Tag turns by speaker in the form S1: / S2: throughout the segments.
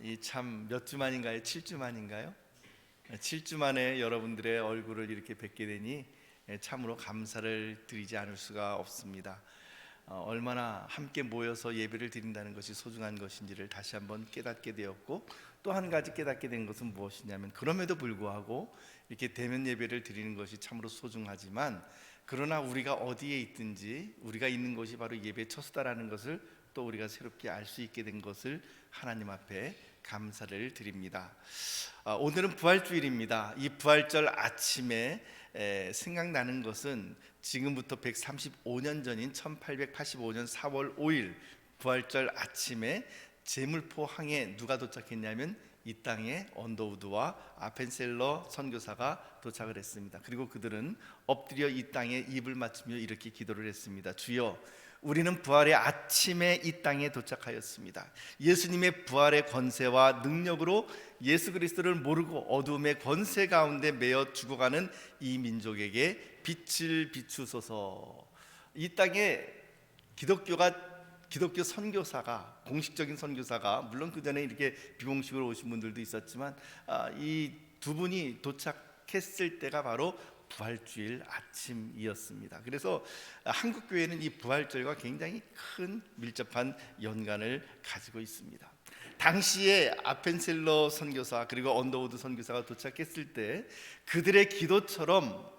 S1: 이 참 몇 주 만인가요? 7주 만인가요? 7주 만에 여러분들의 얼굴을 이렇게 뵙게 되니 참으로 감사를 드리지 않을 수가 없습니다. 얼마나 함께 모여서 예배를 드린다는 것이 소중한 것인지를 다시 한번 깨닫게 되었고, 또 한 가지 깨닫게 된 것은 무엇이냐면, 그럼에도 불구하고 이렇게 대면 예배를 드리는 것이 참으로 소중하지만, 그러나 우리가 어디에 있든지 우리가 있는 곳이 바로 예배 처소다라는 것을 또 우리가 새롭게 알 수 있게 된 것을 하나님 앞에 감사를 드립니다. 오늘은 부활주일입니다. 이 부활절 아침에 생각나는 것은 지금부터 135년 전인 1885년 4월 5일 부활절 아침에 제물포 항에 누가 도착했냐면 이 땅에 언더우드와 아펜셀러 선교사가 도착을 했습니다. 그리고 그들은 엎드려 이 땅에 입을 맞추며 이렇게 기도를 했습니다. 주여, 우리는 부활의 아침에 이 땅에 도착하였습니다. 예수님의 부활의 권세와 능력으로 예수 그리스도를 모르고 어둠의 권세 가운데 매여 죽어가는 이 민족에게 빛을 비추소서. 이 땅에 기독교 선교사가, 공식적인 선교사가, 물론 그 전에 이렇게 비공식으로 오신 분들도 있었지만 이 두 분이 도착했을 때가 바로 부활주일 아침이었습니다. 그래서 한국 교회는 이 부활절과 굉장히 큰 밀접한 연관을 가지고 있습니다. 당시에 아펜셀러 선교사 그리고 언더우드 선교사가 도착했을 때 그들의 기도처럼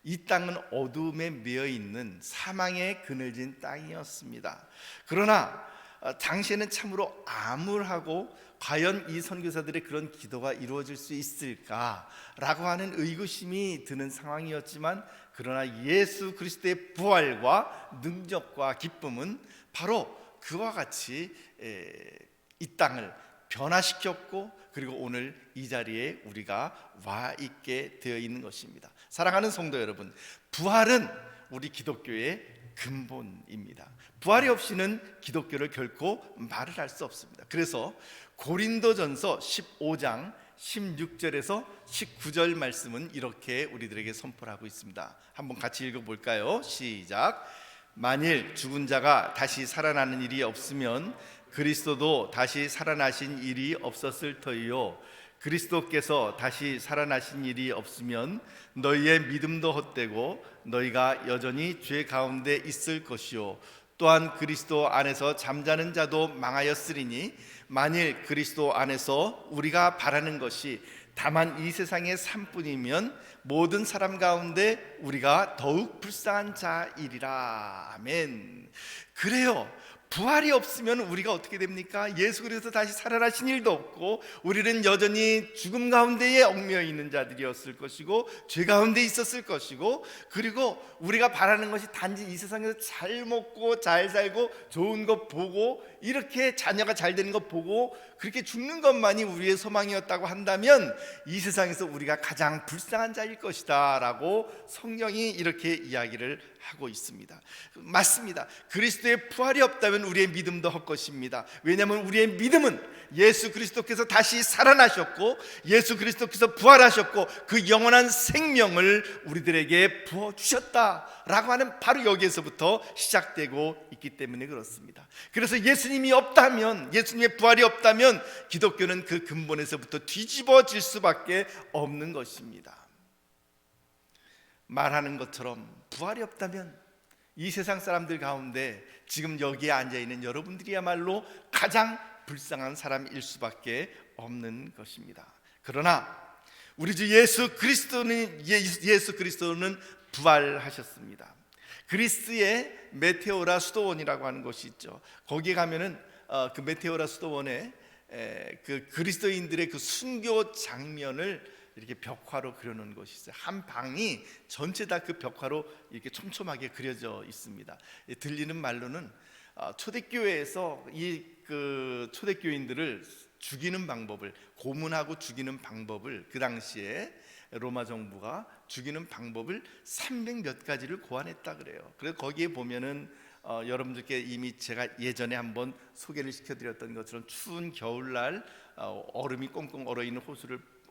S1: 이 땅은 어둠에 매여 있는 사망에 그늘진 땅이었습니다. 그러나 당시에는 참으로 암울하고, 과연 이 선교사들의 그런 기도가 이루어질 수 있을까라고 하는 의구심이 드는 상황이었지만, 그러나 예수 그리스도의 부활과 능력과 기쁨은 바로 그와 같이 이 땅을 변화시켰고, 그리고 오늘 이 자리에 우리가 와 있게 되어 있는 것입니다. 사랑하는 성도 여러분, 부활은 우리 기독교의 근본입니다. 부활이 없이는 기독교를 결코 말을 할 수 없습니다. 그래서 고린도전서 15장 16절에서 19절 말씀은 이렇게 우리들에게 선포를 하고 있습니다. 한번 같이 읽어볼까요? 시작. 만일 죽은 자가 다시 살아나는 일이 없으면 그리스도도 다시 살아나신 일이 없었을 터이요, 그리스도께서 다시 살아나신 일이 없으면 너희의 믿음도 헛되고 너희가 여전히 죄 가운데 있을 것이요, 또한 그리스도 안에서 잠자는 자도 망하였으리니 만일 그리스도 안에서 우리가 바라는 것이 다만 이 세상의 삶뿐이면 모든 사람 가운데 우리가 더욱 불쌍한 자이리라. 아멘. 그래요, 부활이 없으면 우리가 어떻게 됩니까? 예수 그리스도 다시 살아나신 일도 없고, 우리는 여전히 죽음 가운데에 얽매여 있는 자들이었을 것이고, 죄 가운데 있었을 것이고, 그리고 우리가 바라는 것이 단지 이 세상에서 잘 먹고 잘 살고 좋은 것 보고, 이렇게 자녀가 잘 되는 것 보고 그렇게 죽는 것만이 우리의 소망이었다고 한다면 이 세상에서 우리가 가장 불쌍한 자일 것이다 라고 성경이 이렇게 이야기를 하고 있습니다. 맞습니다. 그리스도의 부활이 없다면 우리의 믿음도 헛것입니다. 왜냐하면 우리의 믿음은 예수 그리스도께서 다시 살아나셨고, 예수 그리스도께서 부활하셨고, 그 영원한 생명을 우리들에게 부어주셨다라고 하는 바로 여기에서부터 시작되고 있기 때문에 그렇습니다. 그래서 예수님이 없다면, 예수님의 부활이 없다면 기독교는 그 근본에서부터 뒤집어질 수밖에 없는 것입니다. 말하는 것처럼 부활이 없다면 이 세상 사람들 가운데 지금 여기에 앉아있는 여러분들이야말로 가장 불쌍한 사람일 수밖에 없는 것입니다. 그러나 우리 주 예수 그리스도는 부활하셨습니다. 그리스의 메테오라 수도원이라고 하는 곳이 있죠. 거기에 가면은 그 메테오라 수도원에 그 그리스도인들의 그 순교 장면을 이렇게 벽화로 그려놓은 것이 있어요. 한 방이 전체 다 그 벽화로 이렇게 촘촘하게 그려져 있습니다. 들리는 말로는 초대교회에서 그 초대교인들을 죽이는 방법을, 고문하고 죽이는 방법을, 그 당시에 로마 정부가 죽이는 방법을 300몇 가지를 고안했다 그래요. 그래서 거기에 보면은 여러분들께 이미 제가 예전에 한번 소개를 시켜드렸던 것처럼 추운 겨울날 얼음이 꽁꽁 얼어있는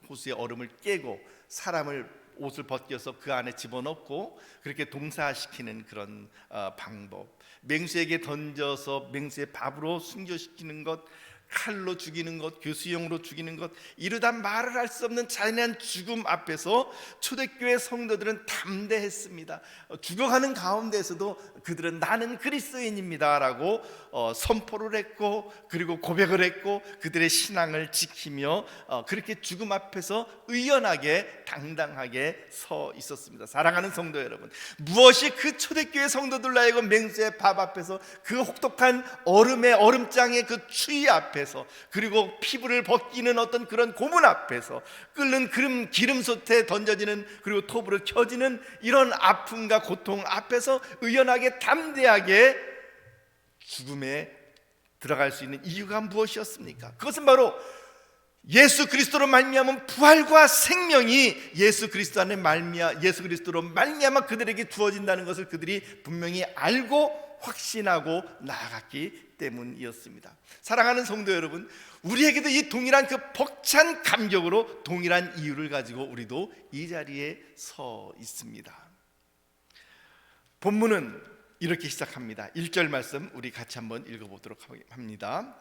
S1: 호수의 얼음을 깨고 사람을 옷을 벗겨서 그 안에 집어넣고 그렇게 동사시키는 그런 방법, 맹수에게 던져서 맹수의 밥으로 순교시키는 것, 칼로 죽이는 것, 교수형으로 죽이는 것, 이르다 말을 할 수 없는 잔인한 죽음 앞에서 초대교회 성도들은 담대했습니다. 죽어가는 가운데에서도 그들은 나는 그리스도인입니다 라고 선포를 했고, 그리고 고백을 했고, 그들의 신앙을 지키며 그렇게 죽음 앞에서 의연하게 당당하게 서 있었습니다. 사랑하는 성도 여러분, 무엇이 그 초대교회 성도들로 하여금 맹수의 밥 앞에서, 그 혹독한 얼음의 얼음장의 그 추위 앞에서, 그리고 피부를 벗기는 어떤 그런 고문 앞에서, 끓는 기름솥에 던져지는, 그리고 톱으로 켜지는 이런 아픔과 고통 앞에서 의연하게 담대하게 죽음에 들어갈 수 있는 이유가 무엇이었습니까? 그것은 바로 예수 그리스도로 말미암은 부활과 생명이 예수 그리스도로 말미암아 그들에게 주어진다는 것을 그들이 분명히 알고 확신하고 나아갔기 때문이었습니다. 사랑하는 성도 여러분, 우리에게도 이 동일한 그 벅찬 감격으로 동일한 이유를 가지고 우리도 이 자리에 서 있습니다. 본문은 이렇게 시작합니다. 1절 말씀 우리 같이 한번 읽어보도록 합니다.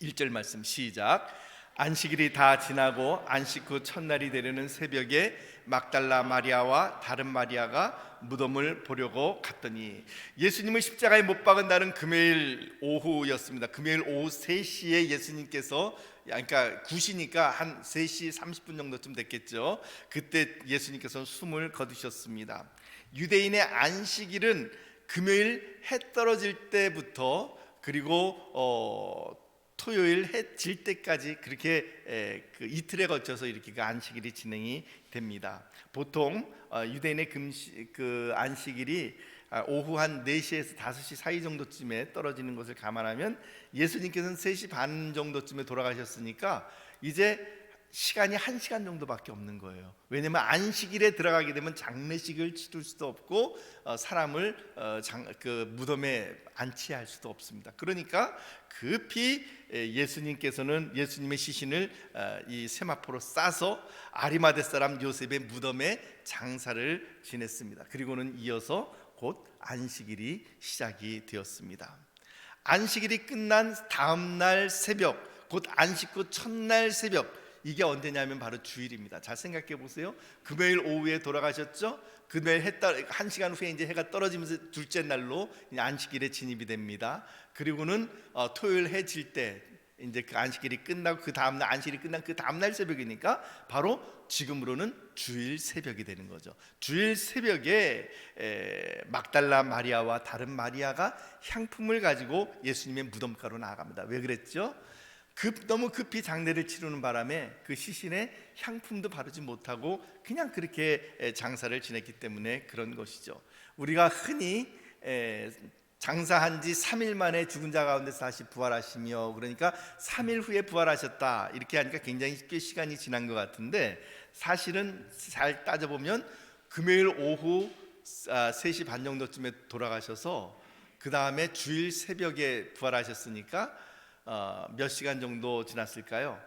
S1: 1절 말씀 시작. 안식일이 다 지나고 안식 후 첫날이 되려는 새벽에 막달라 마리아와 다른 마리아가 무덤을 보려고 갔더니, 예수님을 십자가에 못 박은 날은 금요일 오후였습니다. 금요일 오후 3시에 예수님께서, 그러니까 9시니까 한 3시 30분 정도쯤 됐겠죠. 그때 예수님께서 숨을 거두셨습니다. 유대인의 안식일은 금요일 해 떨어질 때부터 그리고 토요일 해 질 때까지 그렇게 그 이틀에 걸쳐서 이렇게 그 안식일이 진행이 됩니다. 보통 유대인의 그 안식일이 오후 한 4시에서 5시 사이 정도쯤에 떨어지는 것을 감안하면 예수님께서는 3시 반 정도쯤에 돌아가셨으니까 이제 시간이 1시간 정도밖에 없는 거예요. 왜냐하면 안식일에 들어가게 되면 장례식을 치를 수도 없고 사람을 그 무덤에 안치할 수도 없습니다. 그러니까 급히 예수님께서는 예수님의 시신을 이 세마포로 싸서 아리마대 사람 요셉의 무덤에 장사를 지냈습니다. 그리고는 이어서 곧 안식일이 시작이 되었습니다. 안식일이 끝난 다음 날 새벽, 곧 안식 후 첫날 새벽, 이게 언제냐면 바로 주일입니다. 잘 생각해 보세요. 금요일 오후에 돌아가셨죠? 금요일 1시간 후에 이제 해가 떨어지면서 둘째 날로 안식일에 진입이 됩니다. 그리고는 토요일 해 질 때 이제 그 안식일이 끝나고 그 다음 날, 안식일이 끝난 그 다음 날 새벽이니까 바로 지금으로는 주일 새벽이 되는 거죠. 주일 새벽에 막달라 마리아와 다른 마리아가 향품을 가지고 예수님의 무덤가로 나아갑니다. 왜 그랬죠? 너무 급히 장례를 치르는 바람에 그 시신에 향품도 바르지 못하고 그냥 그렇게 장사를 지냈기 때문에 그런 것이죠. 우리가 흔히 장사한 지 3일 만에 죽은 자 가운데서 다시 부활하시며, 그러니까 3일 후에 부활하셨다 이렇게 하니까 굉장히 꽤 시간이 지난 것 같은데, 사실은 잘 따져보면 금요일 오후 3시 반 정도쯤에 돌아가셔서 그 다음에 주일 새벽에 부활하셨으니까 몇 시간 정도 지났을까요?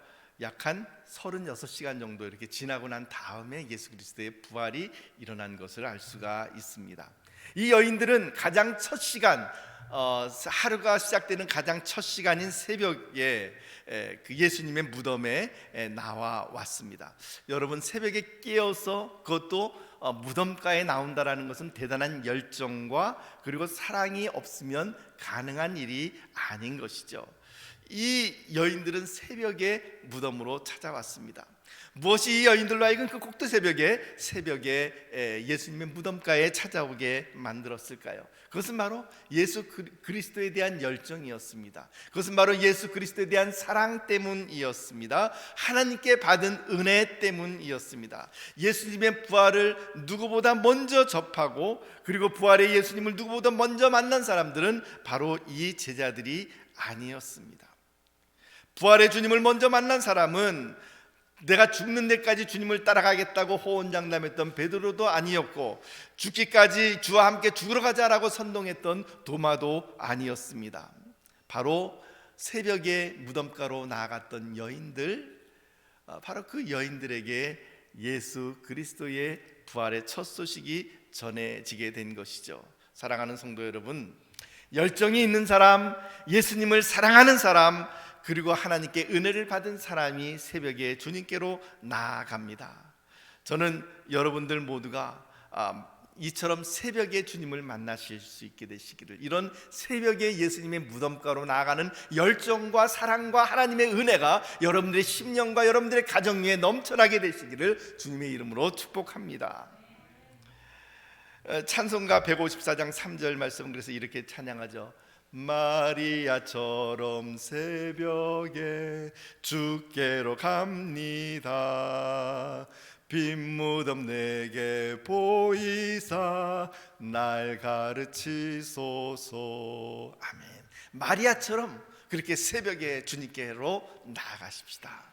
S1: 약 한 36시간 정도 이렇게 지나고 난 다음에 예수 그리스도의 부활이 일어난 것을 알 수가 있습니다. 이 여인들은 가장 첫 시간, 하루가 시작되는 가장 첫 시간인 새벽에 그 예수님의 무덤에 나와 왔습니다. 여러분, 새벽에 깨어서 그것도 무덤가에 나온다라는 것은 대단한 열정과 그리고 사랑이 없으면 가능한 일이 아닌 것이죠. 이 여인들은 새벽에 무덤으로 찾아왔습니다. 무엇이 이 여인들로 하여금 그 꼭두 새벽에 예수님의 무덤가에 찾아오게 만들었을까요? 그것은 바로 예수 그리스도에 대한 열정이었습니다. 그것은 바로 예수 그리스도에 대한 사랑 때문이었습니다. 하나님께 받은 은혜 때문이었습니다. 예수님의 부활을 누구보다 먼저 접하고, 그리고 부활의 예수님을 누구보다 먼저 만난 사람들은 바로 이 제자들이 아니었습니다. 부활의 주님을 먼저 만난 사람은 내가 죽는 데까지 주님을 따라가겠다고 호언장담했던 베드로도 아니었고, 죽기까지 주와 함께 죽으러 가자라고 선동했던 도마도 아니었습니다. 바로 새벽에 무덤가로 나아갔던 여인들, 바로 그 여인들에게 예수 그리스도의 부활의 첫 소식이 전해지게 된 것이죠. 사랑하는 성도 여러분, 열정이 있는 사람, 예수님을 사랑하는 사람, 그리고 하나님께 은혜를 받은 사람이 새벽에 주님께로 나아갑니다. 저는 여러분들 모두가 이처럼 새벽에 주님을 만나실 수 있게 되시기를, 이런 새벽에 예수님의 무덤가로 나아가는 열정과 사랑과 하나님의 은혜가 여러분들의 심령과 여러분들의 가정 위에 넘쳐나게 되시기를 주님의 이름으로 축복합니다. 찬송가 154장 3절 말씀은 그래서 이렇게 찬양하죠. 마리아처럼 새벽에 주께로 갑니다. 빈 무덤 내게 보이사 날 가르치소서. 아멘. 마리아처럼 그렇게 새벽에 주님께로 나아가십시다.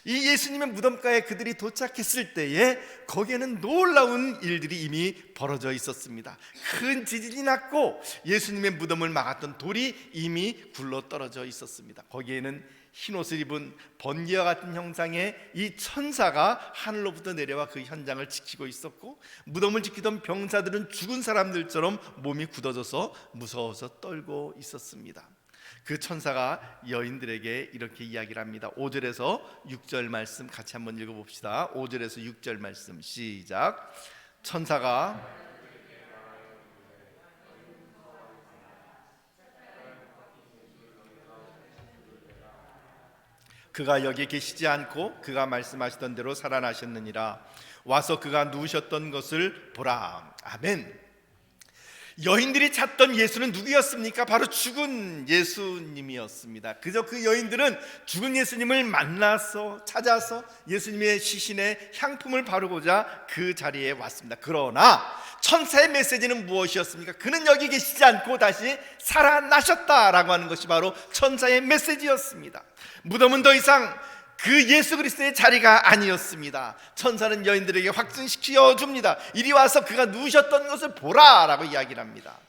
S1: 이 예수님의 무덤가에 그들이 도착했을 때에 거기에는 놀라운 일들이 이미 벌어져 있었습니다. 큰 지진이 났고 예수님의 무덤을 막았던 돌이 이미 굴러 떨어져 있었습니다. 거기에는 흰옷을 입은 번개와 같은 형상의 이 천사가 하늘로부터 내려와 그 현장을 지키고 있었고, 무덤을 지키던 병사들은 죽은 사람들처럼 몸이 굳어져서 무서워서 떨고 있었습니다. 그 천사가 여인들에게 이렇게 이야기를 합니다. 5절에서 6절 말씀 같이 한번 읽어봅시다. 5절에서 6절 말씀 시작. 천사가 그가 여기 계시지 않고 그가 말씀하시던 대로 살아나셨느니라. 와서 그가 누우셨던 것을 보라. 아멘. 여인들이 찾던 예수는 누구였습니까? 바로 죽은 예수님이었습니다. 그저 그 여인들은 죽은 예수님을 만나서 찾아서 예수님의 시신에 향품을 바르고자 그 자리에 왔습니다. 그러나 천사의 메시지는 무엇이었습니까? 그는 여기 계시지 않고 다시 살아나셨다라고 하는 것이 바로 천사의 메시지였습니다. 무덤은 더 이상 그 예수 그리스도의 자리가 아니었습니다. 천사는 여인들에게 확증시켜 줍니다. 이리 와서 그가 누우셨던 것을 보라라고 이야기를 합니다.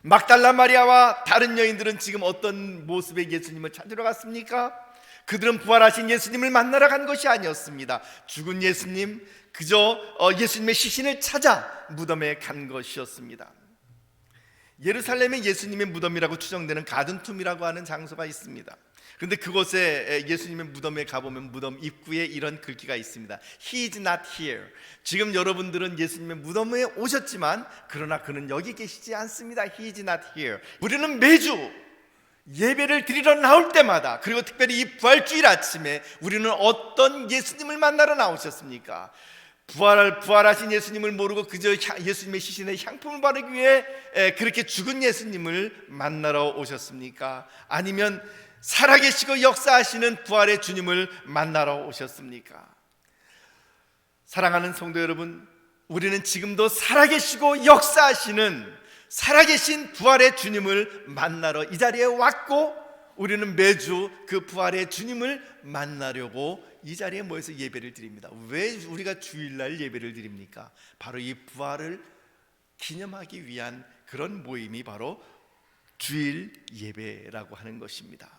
S1: 막달라 마리아와 다른 여인들은 지금 어떤 모습의 예수님을 찾으러 갔습니까? 그들은 부활하신 예수님을 만나러 간 것이 아니었습니다. 죽은 예수님, 그저 예수님의 시신을 찾아 무덤에 간 것이었습니다. 예루살렘에 예수님의 무덤이라고 추정되는 가든툼이라고 하는 장소가 있습니다. 그런데 그곳에 예수님의 무덤에 가보면 무덤 입구에 이런 글귀가 있습니다. He is not here. 지금 여러분들은 예수님의 무덤에 오셨지만 그러나 그는 여기 계시지 않습니다. He is not here. 우리는 매주 예배를 드리러 나올 때마다, 그리고 특별히 이 부활주일 아침에 우리는 어떤 예수님을 만나러 나오셨습니까? 부활하신 예수님을 모르고 그저 예수님의 시신에 향품을 바르기 위해 그렇게 죽은 예수님을 만나러 오셨습니까? 아니면 살아계시고 역사하시는 부활의 주님을 만나러 오셨습니까? 사랑하는 성도 여러분, 우리는 지금도 살아계시고 역사하시는 살아계신 부활의 주님을 만나러 이 자리에 왔고, 우리는 매주 그 부활의 주님을 만나려고 이 자리에 모여서 예배를 드립니다. 왜 우리가 주일날 예배를 드립니까? 바로 이 부활을 기념하기 위한 그런 모임이 바로 주일 예배라고 하는 것입니다.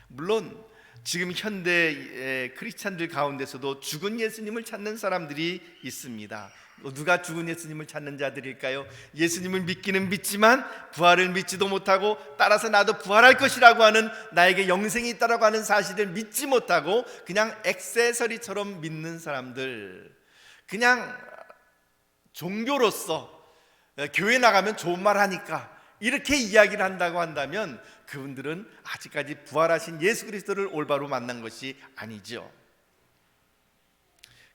S1: 물론 지금 현대 크리스찬들 가운데서도 죽은 예수님을 찾는 사람들이 있습니다. 누가 죽은 예수님을 찾는 자들일까요? 예수님을 믿기는 믿지만 부활을 믿지도 못하고, 따라서 나도 부활할 것이라고 하는, 나에게 영생이 있다라고 하는 사실을 믿지 못하고 그냥 액세서리처럼 믿는 사람들, 그냥 종교로서 교회 나가면 좋은 말 하니까 이렇게 이야기를 한다고 한다면 그분들은 아직까지 부활하신 예수 그리스도를 올바로 만난 것이 아니죠.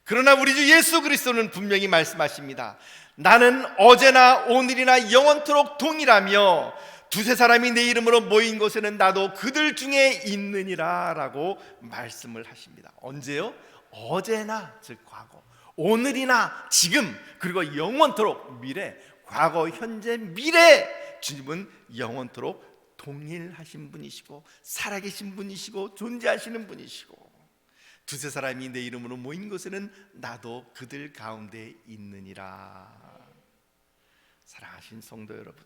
S1: 그러나 우리 주 예수 그리스도는 분명히 말씀하십니다. 나는 어제나 오늘이나 영원토록 동일하며 두세 사람이 내 이름으로 모인 곳에는 나도 그들 중에 있느니라 라고 말씀을 하십니다. 언제요? 어제나, 즉 과거, 오늘이나 지금, 그리고 영원토록 미래, 과거, 현재, 미래, 주님은 영원토록 동일하신 분이시고 살아계신 분이시고 존재하시는 분이시고, 두세 사람이 내 이름으로 모인 곳에는 나도 그들 가운데 있느니라. 사랑하신 성도 여러분,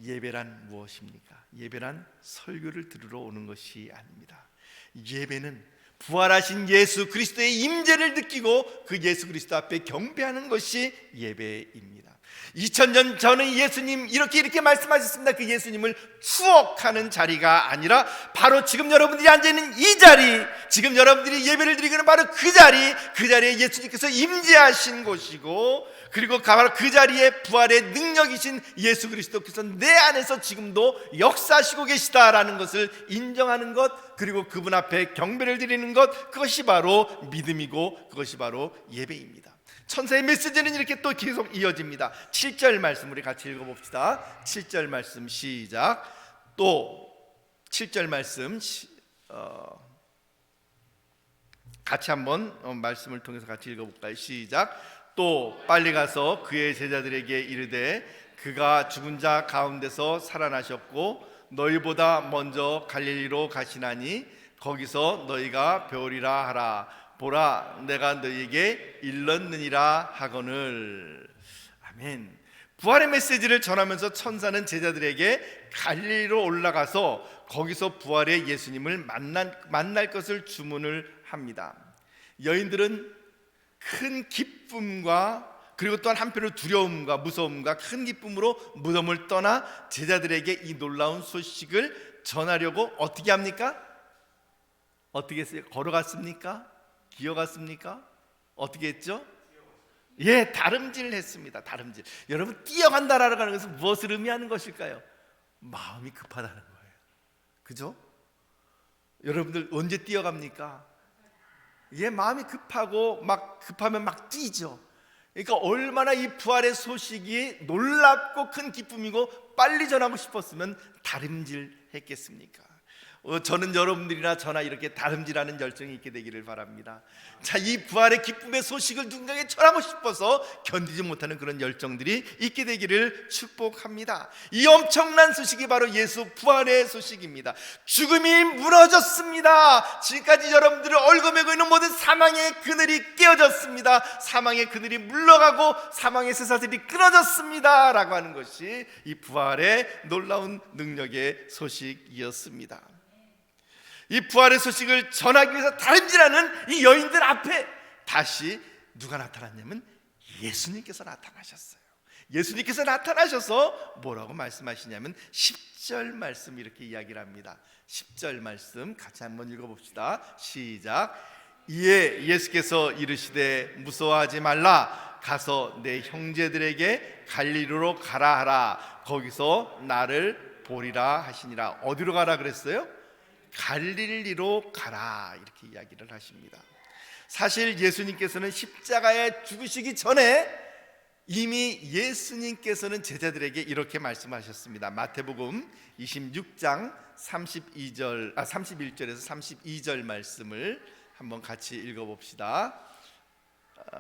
S1: 예배란 무엇입니까? 예배란 설교를 들으러 오는 것이 아닙니다. 예배는 부활하신 예수 그리스도의 임재를 느끼고 그 예수 그리스도 앞에 경배하는 것이 예배입니다. 2000년 전에 예수님 이렇게 말씀하셨습니다. 그 예수님을 추억하는 자리가 아니라 바로 지금 여러분들이 앉아있는 이 자리, 지금 여러분들이 예배를 드리고는 바로 그 자리에 예수님께서 임재하신 곳이고, 그리고 바로 그 자리에 부활의 능력이신 예수 그리스도께서 내 안에서 지금도 역사하시고 계시다라는 것을 인정하는 것, 그리고 그분 앞에 경배를 드리는 것, 그것이 바로 믿음이고 그것이 바로 예배입니다. 천사의 메시지는 이렇게 또 계속 이어집니다. 7절 말씀 우리 같이 읽어봅시다. 7절 말씀 시작. 또 7절 말씀 같이 한번 말씀을 통해서 같이 읽어볼까요? 시작. 또 빨리 가서 그의 제자들에게 이르되 그가 죽은 자 가운데서 살아나셨고 너희보다 먼저 갈릴리로 가시나니 거기서 너희가 배우리라 하라. 보라, 내가 너희에게 일렀느니라 하거늘. 아멘. 부활의 메시지를 전하면서 천사는 제자들에게 갈릴리로 올라가서 거기서 부활의 예수님을 만날 것을 주문을 합니다. 여인들은 큰 기쁨과 그리고 또한 한편으로 두려움과 무서움과 큰 기쁨으로 무덤을 떠나 제자들에게 이 놀라운 소식을 전하려고 어떻게 합니까? 어떻게 했어요? 걸어갔습니까? 기어갔습니까? 어떻게 했죠? 예, 다름질을 했습니다. 다름질. 여러분, 뛰어간다라는 것은 무엇을 의미하는 것일까요? 마음이 급하다는 거예요. 그죠? 여러분들 언제 뛰어갑니까? 예, 마음이 급하고 급하면 막 뛰죠. 그러니까 얼마나 이 부활의 소식이 놀랍고 큰 기쁨이고 빨리 전하고 싶었으면 다름질 했겠습니까? 저는 여러분들이나 저나 이렇게 다름질하는 열정이 있게 되기를 바랍니다. 자, 이 부활의 기쁨의 소식을 누군가에게 전하고 싶어서 견디지 못하는 그런 열정들이 있게 되기를 축복합니다. 이 엄청난 소식이 바로 예수 부활의 소식입니다. 죽음이 무너졌습니다. 지금까지 여러분들을 얽어매고 있는 모든 사망의 그늘이 깨어졌습니다. 사망의 그늘이 물러가고 사망의 쇠사슬이 끊어졌습니다 라고 하는 것이 이 부활의 놀라운 능력의 소식이었습니다. 이 부활의 소식을 전하기 위해서 다름질하는 이 여인들 앞에 다시 누가 나타났냐면 예수님께서 나타나셨어요. 예수님께서 나타나셔서 뭐라고 말씀하시냐면 10절 말씀 이렇게 이야기를 합니다. 10절 말씀 같이 한번 읽어봅시다. 시작. 이에 예수께서 이르시되 무서워하지 말라. 가서 내 형제들에게 갈릴리로 가라 하라. 거기서 나를 보리라 하시니라. 어디로 가라 그랬어요? 갈릴리로 가라 이렇게 이야기를 하십니다. 사실 예수님께서는 십자가에 죽으시기 전에 이미 예수님께서는 제자들에게 이렇게 말씀하셨습니다. 마태복음 26장 31절에서 32절 말씀을 한번 같이 읽어봅시다.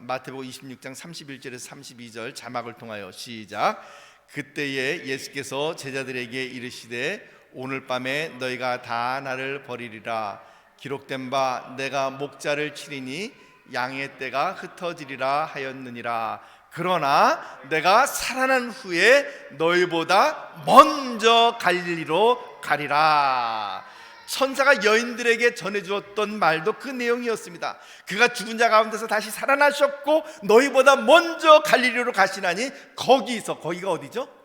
S1: 마태복음 26장 31절에서 32절 자막을 통하여 시작. 그때에 예수께서 제자들에게 이르시되 오늘 밤에 너희가 다 나를 버리리라. 기록된 바 내가 목자를 치리니 양의 떼가 흩어지리라 하였느니라. 그러나 내가 살아난 후에 너희보다 먼저 갈릴리로 가리라. 천사가 여인들에게 전해주었던 말도 그 내용이었습니다. 그가 죽은 자 가운데서 다시 살아나셨고 너희보다 먼저 갈릴리로 가시나니 거기가 어디죠?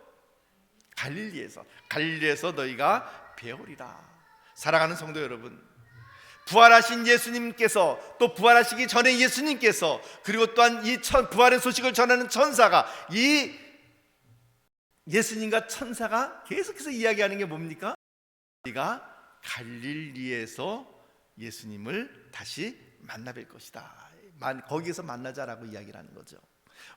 S1: 갈릴리에서 너희가 배우리라. 사랑하는 성도 여러분, 부활하신 예수님께서 또 부활하시기 전에 예수님께서 그리고 또한 이 부활의 소식을 전하는 천사가 이 예수님과 천사가 계속해서 이야기하는 게 뭡니까? 우리가 갈릴리에서 예수님을 다시 만나뵐 것이다. 거기에서 만나자라고 이야기를 하는 거죠.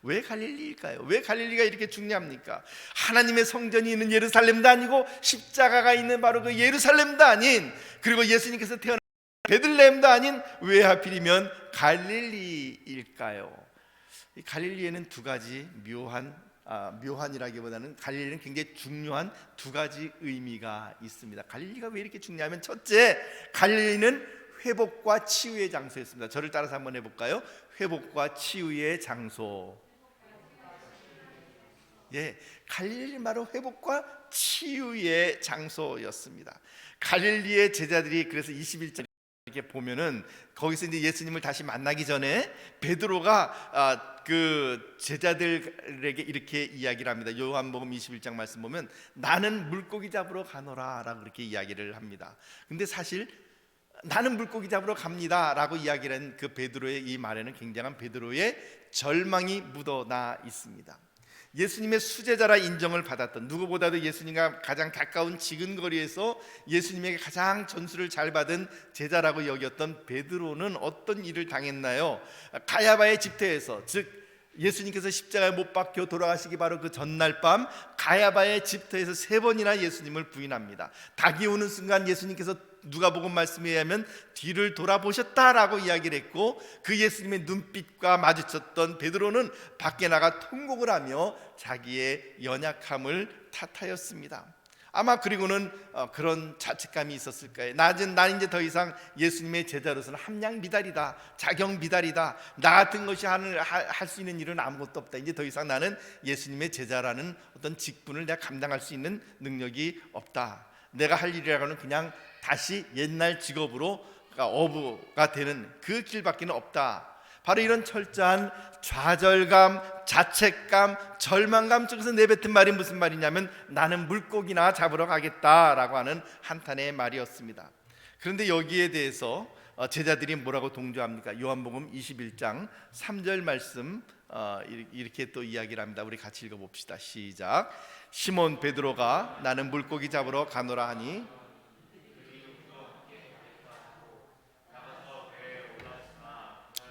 S1: 왜 갈릴리일까요? 왜 갈릴리가 이렇게 중요합니까? 하나님의 성전이 있는 예루살렘도 아니고 십자가가 있는 바로 그 예루살렘도 아닌, 그리고 예수님께서 태어난 베들레헴도 아닌 왜 하필이면 갈릴리일까요? 이 갈릴리에는 두 가지 묘한이라기보다는 갈릴리는 굉장히 중요한 두 가지 의미가 있습니다. 갈릴리가 왜 이렇게 중요하면, 첫째, 갈릴리는 회복과 치유의 장소였습니다. 저를 따라서 한번 해볼까요? 회복과 치유의 장소. 예, 갈릴리 바로 회복과 치유의 장소였습니다. 갈릴리의 제자들이 그래서 21절 이렇게 보면은 거기서 이제 예수님을 다시 만나기 전에 베드로가 그 제자들에게 이렇게 이야기를 합니다. 요한복음 21장 말씀 보면 나는 물고기 잡으러 가노라라고 그렇게 이야기를 합니다. 근데 사실 나는 물고기 잡으러 갑니다라고 이야기를 한 그 베드로의 이 말에는 굉장한 베드로의 절망이 묻어나 있습니다. 예수님의 수제자라 인정을 받았던, 누구보다도 예수님과 가장 가까운 지근거리에서 예수님에게 가장 전수를 잘 받은 제자라고 여겼던 베드로는 어떤 일을 당했나요? 가야바의 집터에서, 즉 예수님께서 십자가에 못 박혀 돌아가시기 바로 그 전날 밤 가야바의 집터에서 3번이나 예수님을 부인합니다. 닭이 오는 순간 예수님께서 누가복음 말씀에 의하면 뒤를 돌아보셨다라고 이야기를 했고, 그 예수님의 눈빛과 마주쳤던 베드로는 밖에 나가 통곡을 하며 자기의 연약함을 탓하였습니다. 아마 그리고는 그런 자책감이 있었을 거예요. 난 이제 더 이상 예수님의 제자로서는 함량 미달이다, 자경 미달이다. 나 같은 것이 할 수 있는 일은 아무것도 없다. 이제 더 이상 나는 예수님의 제자라는 어떤 직분을 내가 감당할 수 있는 능력이 없다. 내가 할 일이라고는 그냥 다시 옛날 직업으로 어부가 되는 그 길밖에는 없다. 바로 이런 철저한 좌절감, 자책감, 절망감 속에서 내뱉은 말이 무슨 말이냐면 나는 물고기나 잡으러 가겠다라고 하는 한탄의 말이었습니다. 그런데 여기에 대해서 제자들이 뭐라고 동조합니까? 요한복음 21장 3절 말씀 이렇게 또 이야기를 합니다. 우리 같이 읽어봅시다. 시작. 시몬 베드로가 나는 물고기 잡으러 가노라 하니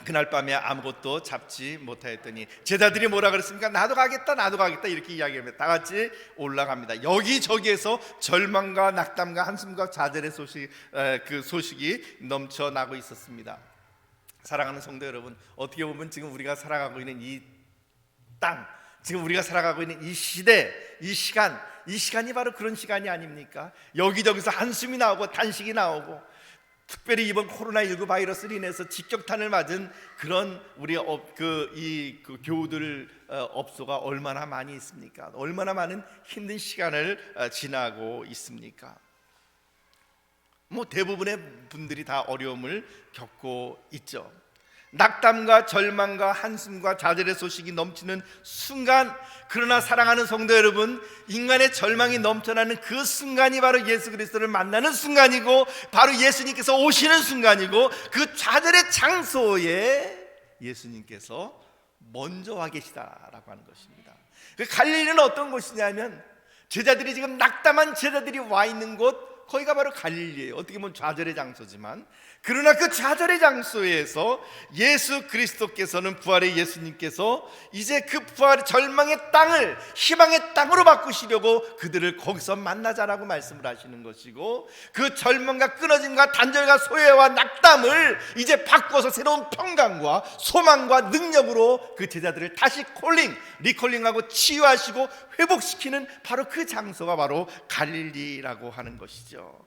S1: 그날 밤에 아무것도 잡지 못하였더니, 제자들이 뭐라 그랬습니까? 나도 가겠다, 나도 가겠다 이렇게 이야기합니다. 다 같이 올라갑니다. 여기저기에서 절망과 낙담과 한숨과 좌절의 소식이 넘쳐나고 있었습니다. 사랑하는 성도 여러분, 어떻게 보면 지금 우리가 살아가고 있는 이 땅, 지금 우리가 살아가고 있는 이 시대, 이 시간이 바로 그런 시간이 아닙니까? 여기저기서 한숨이 나오고 단식이 나오고, 특별히 이번 코로나19 바이러스로 인해서 직격탄을 맞은 그런 우리 그 교우들 업소가 얼마나 많이 있습니까? 얼마나 많은 힘든 시간을 지나고 있습니까? 대부분의 분들이 다 어려움을 겪고 있죠. 낙담과 절망과 한숨과 좌절의 소식이 넘치는 순간, 그러나 사랑하는 성도 여러분, 인간의 절망이 넘쳐나는 그 순간이 바로 예수 그리스도를 만나는 순간이고, 바로 예수님께서 오시는 순간이고, 그 좌절의 장소에 예수님께서 먼저 와 계시다라고 하는 것입니다. 그 갈릴리는 어떤 곳이냐면, 제자들이 지금 낙담한 제자들이 와 있는 곳, 거기가 바로 갈릴리예요. 어떻게 보면 좌절의 장소지만, 그러나 그 좌절의 장소에서 예수 그리스도께서는, 부활의 예수님께서 이제 그 부활의 절망의 땅을 희망의 땅으로 바꾸시려고 그들을 거기서 만나자라고 말씀을 하시는 것이고, 그 절망과 끊어짐과 단절과 소외와 낙담을 이제 바꿔서 새로운 평강과 소망과 능력으로 그 제자들을 다시 리콜링하고 치유하시고 회복시키는 바로 그 장소가 바로 갈릴리라고 하는 것이죠.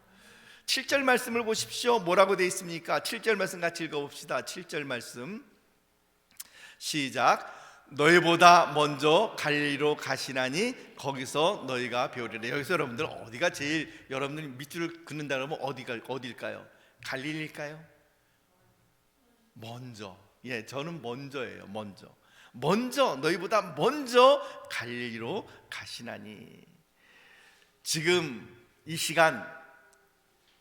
S1: 7절 말씀을 보십시오. 뭐라고 되어 있습니까? 7절 말씀 같이 읽어봅시다. 7절 말씀 시작. 너희보다 먼저 갈릴리로 가시나니 거기서 너희가 배우리라. 여기서 여러분들 어디가 제일, 여러분들이 밑줄을 긋는다 그러면 어디일까요? 갈릴리일까요? 먼저. 예, 저는 먼저예요. 먼저 너희보다 먼저 갈릴리로 가시나니. 지금 이 시간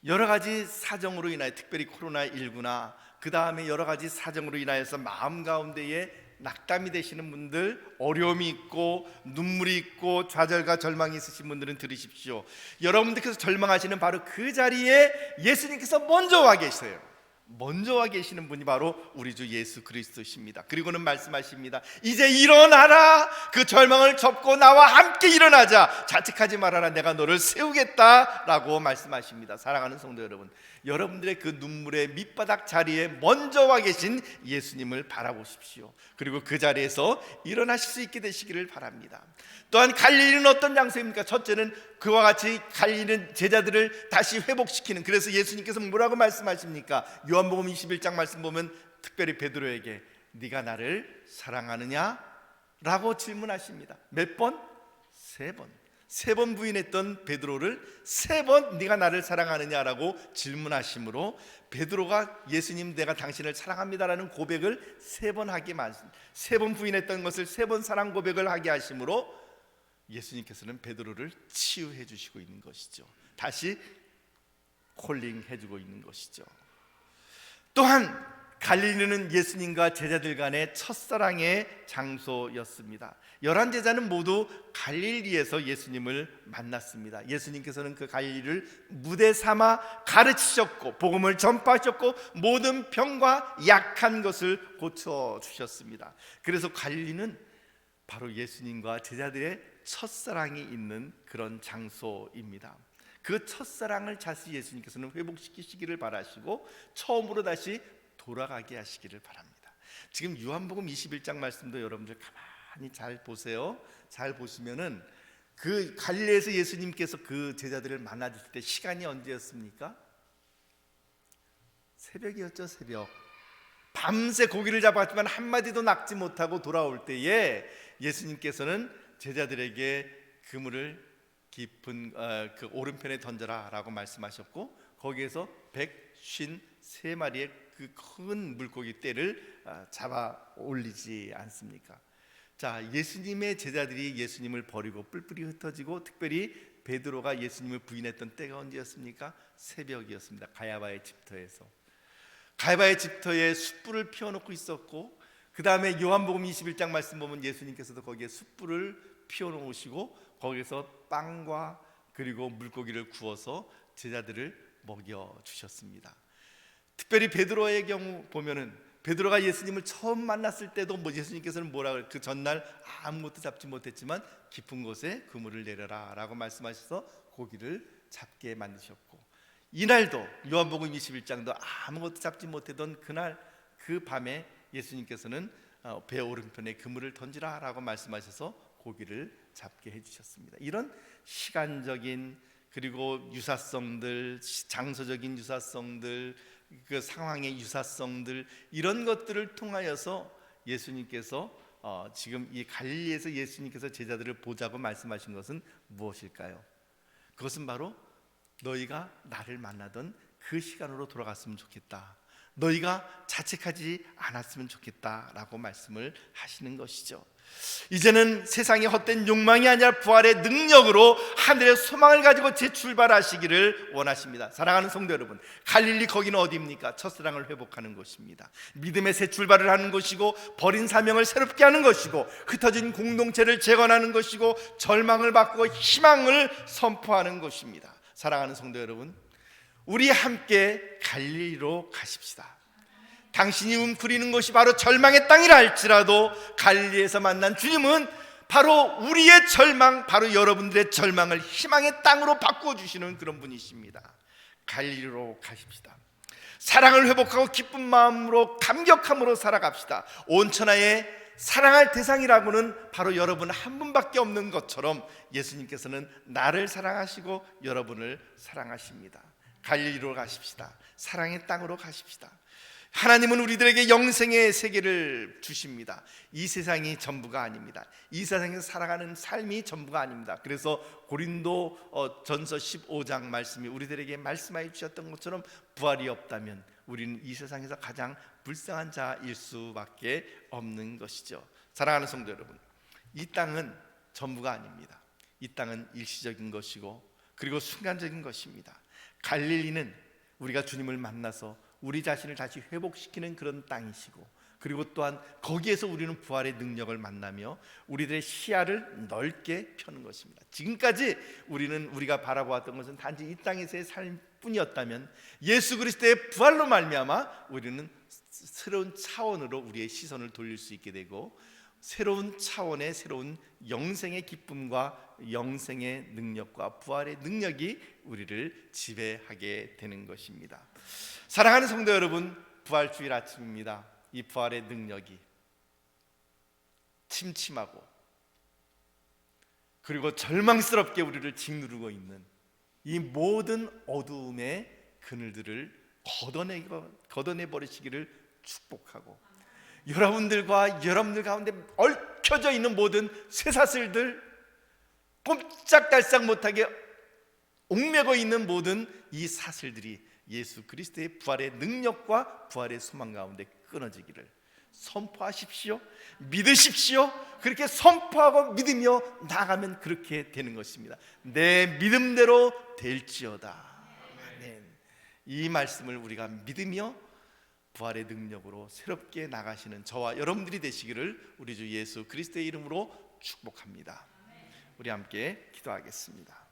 S1: 여러 가지 사정으로 인하여, 특별히 코로나19나 그 다음에 여러 가지 사정으로 인하여서 마음 가운데에 낙담이 되시는 분들, 어려움이 있고 눈물이 있고 좌절과 절망이 있으신 분들은 들으십시오. 여러분들께서 절망하시는 바로 그 자리에 예수님께서 먼저 와 계세요. 먼저 와 계시는 분이 바로 우리 주 예수 그리스도십니다. 그리고는 말씀하십니다. 이제 일어나라. 그 절망을 접고 나와 함께 일어나자. 자책하지 말아라. 내가 너를 세우겠다라고 말씀하십니다. 사랑하는 성도 여러분, 여러분들의 그 눈물의 밑바닥 자리에 먼저 와 계신 예수님을 바라보십시오. 그리고 그 자리에서 일어나실 수 있게 되시기를 바랍니다. 또한 갈릴리는 어떤 장소입니까? 첫째는 그와 같이 갈릴리는 제자들을 다시 회복시키는, 그래서 예수님께서 뭐라고 말씀하십니까? 요한복음 21장 말씀 보면 특별히 베드로에게 네가 나를 사랑하느냐? 라고 질문하십니다. 몇 번? 3번. 세 번 부인했던 베드로를 세 번 네가 나를 사랑하느냐라고 질문하심으로 베드로가 예수님 내가 당신을 사랑합니다라는 고백을 세 번 부인했던 것을 세 번 사랑 고백을 하게 하심으로 예수님께서는 베드로를 치유해 주시고 있는 것이죠. 다시 콜링해 주고 있는 것이죠. 또한 갈릴리는 예수님과 제자들 간의 첫사랑의 장소였습니다. 11제자는 모두 갈릴리에서 예수님을 만났습니다. 예수님께서는 그 갈릴리를 무대 삼아 가르치셨고 복음을 전파하셨고 모든 병과 약한 것을 고쳐주셨습니다. 그래서 갈릴리는 바로 예수님과 제자들의 첫사랑이 있는 그런 장소입니다. 그 첫사랑을 다시 예수님께서는 회복시키시기를 바라시고 처음으로 다시 돌아가게 하시기를 바랍니다. 지금 요한복음 21장 말씀도 여러분들 가만히 잘 보세요. 잘 보시면은 그 갈릴리에서 예수님께서 그 제자들을 만나 주실 때 시간이 언제였습니까? 새벽이었죠. 새벽. 밤새 고기를 잡았지만 한마디도 낚지 못하고 돌아올 때에 예수님께서는 제자들에게 그물을 깊은 그 오른편에 던져라 라고 말씀하셨고 거기에서 153마리의 그 큰 물고기 떼를 잡아 올리지 않습니까? 자, 예수님의 제자들이 예수님을 버리고 뿔뿔이 흩어지고 특별히 베드로가 예수님을 부인했던 때가 언제였습니까? 새벽이었습니다. 가야바의 집터에서. 가야바의 집터에 숯불을 피워놓고 있었고 그 다음에 요한복음 21장 말씀 보면 예수님께서도 거기에 숯불을 피워놓으시고 거기서 빵과 그리고 물고기를 구워서 제자들을 먹여주셨습니다. 특별히 베드로의 경우 보면은 베드로가 예수님을 처음 만났을 때도 예수님께서는 뭐라고 그 전날 아무것도 잡지 못했지만 깊은 곳에 그물을 내려라 라고 말씀하셔서 고기를 잡게 만드셨고 이날도 요한복음 21장도 아무것도 잡지 못했던 그날 그 밤에 예수님께서는 배 오른편에 그물을 던지라 라고 말씀하셔서 고기를 잡게 해주셨습니다. 이런 시간적인 그리고 유사성들, 장소적인 유사성들, 그 상황의 유사성들 이런 것들을 통하여서 예수님께서 지금 이 갈릴리에서 예수님께서 제자들을 보자고 말씀하신 것은 무엇일까요? 그것은 바로 너희가 나를 만나던 그 시간으로 돌아갔으면 좋겠다. 너희가 자책하지 않았으면 좋겠다라고 말씀을 하시는 것이죠. 이제는 세상의 헛된 욕망이 아니라 부활의 능력으로 하늘의 소망을 가지고 재출발하시기를 원하십니다. 사랑하는 성도 여러분, 갈릴리 거기는 어디입니까? 첫사랑을 회복하는 곳입니다. 믿음의 새 출발을 하는 곳이고 버린 사명을 새롭게 하는 것이고 흩어진 공동체를 재건하는 것이고 절망을 바꾸고 희망을 선포하는 곳입니다. 사랑하는 성도 여러분, 우리 함께 갈릴리로 가십시다. 당신이 움크리는 것이 바로 절망의 땅이라 할지라도 갈릴리에서 만난 주님은 바로 우리의 절망, 바로 여러분들의 절망을 희망의 땅으로 바꾸어 주시는 그런 분이십니다. 갈릴리로 가십시다. 사랑을 회복하고 기쁜 마음으로 감격함으로 살아갑시다. 온 천하에 사랑할 대상이라고는 바로 여러분 한 분밖에 없는 것처럼 예수님께서는 나를 사랑하시고 여러분을 사랑하십니다. 갈릴리로 가십시다. 사랑의 땅으로 가십시다. 하나님은 우리들에게 영생의 세계를 주십니다. 이 세상이 전부가 아닙니다. 이 세상에서 살아가는 삶이 전부가 아닙니다. 그래서 고린도 전서 15장 말씀이 우리들에게 말씀하여 주셨던 것처럼 부활이 없다면 우리는 이 세상에서 가장 불쌍한 자일 수밖에 없는 것이죠. 사랑하는 성도 여러분, 이 땅은 전부가 아닙니다. 이 땅은 일시적인 것이고 그리고 순간적인 것입니다. 갈릴리는 우리가 주님을 만나서 우리 자신을 다시 회복시키는 그런 땅이시고 그리고 또한 거기에서 우리는 부활의 능력을 만나며 우리들의 시야를 넓게 펴는 것입니다. 지금까지 우리가 바라보았던 것은 단지 이 땅에서의 삶뿐이었다면 예수 그리스도의 부활로 말미암아 우리는 새로운 차원으로 우리의 시선을 돌릴 수 있게 되고 새로운 차원의 새로운 영생의 기쁨과 영생의 능력과 부활의 능력이 우리를 지배하게 되는 것입니다. 사랑하는 성도 여러분, 부활주일 아침입니다. 이 부활의 능력이 침침하고 그리고 절망스럽게 우리를 짓누르고 있는 이 모든 어두움의 그늘들을 걷어내버리시기를 축복하고 여러분들 가운데 얽혀져 있는 모든 쇠사슬들 꼼짝달싹 못하게 옥매고 있는 모든 이 사슬들이 예수 그리스도의 부활의 능력과 부활의 소망 가운데 끊어지기를 선포하십시오. 믿으십시오. 그렇게 선포하고 믿으며 나아가면 그렇게 되는 것입니다. 내 믿음대로 될지어다. 아멘. 이 말씀을 우리가 믿으며 부활의 능력으로 새롭게 나가시는 저와 여러분들이 되시기를 우리 주 예수 그리스도의 이름으로 축복합니다. 우리 함께 기도하겠습니다.